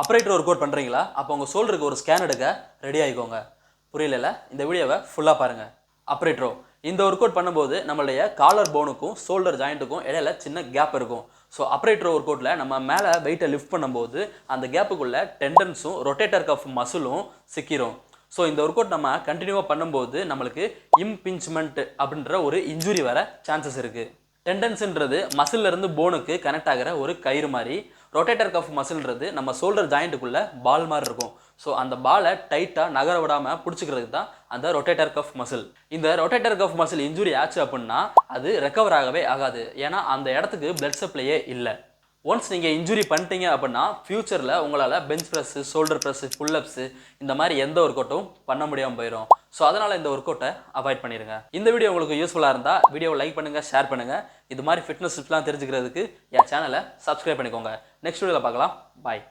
Operator work out பண்ணுறீங்களா? அப்போ உங்கள் ஷோல்டருக்கு ஒரு ஸ்கேன் எடுக்க ரெடி ஆகிக்கோங்க. புரியல? இந்த வீடியோவை ஃபுல்லாக பாருங்கள். ஆப்ரேட்டரோ இந்த ஒர்க் அவுட் பண்ணும்போது நம்மளுடைய காலர் போனுக்கும் ஷோல்டர் ஜாயிண்ட்டுக்கும் இடையில சின்ன கேப் இருக்கும். ஸோ ஆப்ரேட்டர் ஒர்க் அவுட்டில் நம்ம மேலே வெயிட்டை லிஃப்ட் பண்ணும்போது அந்த கேப்புக்குள்ளே டெண்டன்ஸும் ரொட்டேட்டர் கஃப் மசிலும் சிக்கிரும். ஸோ இந்த ஒர்க் அவுட் நம்ம கண்டினியூவாக பண்ணும்போது நம்மளுக்கு இம்பிஞ்ச்மெண்ட் அப்படின்ற ஒரு இன்ஜுரி வர சான்சஸ் இருக்குது. டெண்டன்ஸ்ன்றது மசில்ல இருந்து போனுக்கு கனெக்ட் ஆகிற ஒரு கயிறு மாதிரி. ரொட்டேட்டர் கஃப் மசில்ன்றது நம்ம ஷோல்டர் ஜாயிண்ட்டுக்குள்ள பால் மாதிரி இருக்கும். ஸோ அந்த பாலை டைட்டாக நகர விடாமல் பிடிச்சிக்கிறதுக்கு தான் அந்த ரொட்டேட்டர் கஃப் மசில். இந்த ரொட்டேட்டர் கஃப் மசில் இன்ஜுரி ஆச்சு அப்படின்னா அது ரெக்கவர் ஆகவே ஆகாது. ஏன்னா அந்த இடத்துக்கு பிளட் சப்ளையே இல்லை. ஒன்ஸ் நீங்கள் இன்ஜுரி பண்ணிட்டீங்க அப்படின்னா ஃபியூச்சரில் உங்களால் bench press, shoulder press, pull-ups இந்த மாதிரி எந்த ஒர்க் அவுட்டும் பண்ண முடியாமல் போயிடும். ஸோ அதனால் இந்த ஒர்க் அவுட்டை அவாய்ட் பண்ணிடுங்க. இந்த வீடியோ உங்களுக்கு யூஸ்ஃபுல்லாக இருந்தால் வீடியோவை லைக் பண்ணுங்கள், ஷேர் பண்ணுங்கள். இது மாதிரி ஃபிட்னஸ் டிப்ஸ்லாம் தெரிஞ்சுக்கிறதுக்கு என் சேனலை சப்ஸ்கிரைப் பண்ணிக்கோங்க. நெக்ஸ்ட் வீடியோவில் பார்க்கலாம். பாய்.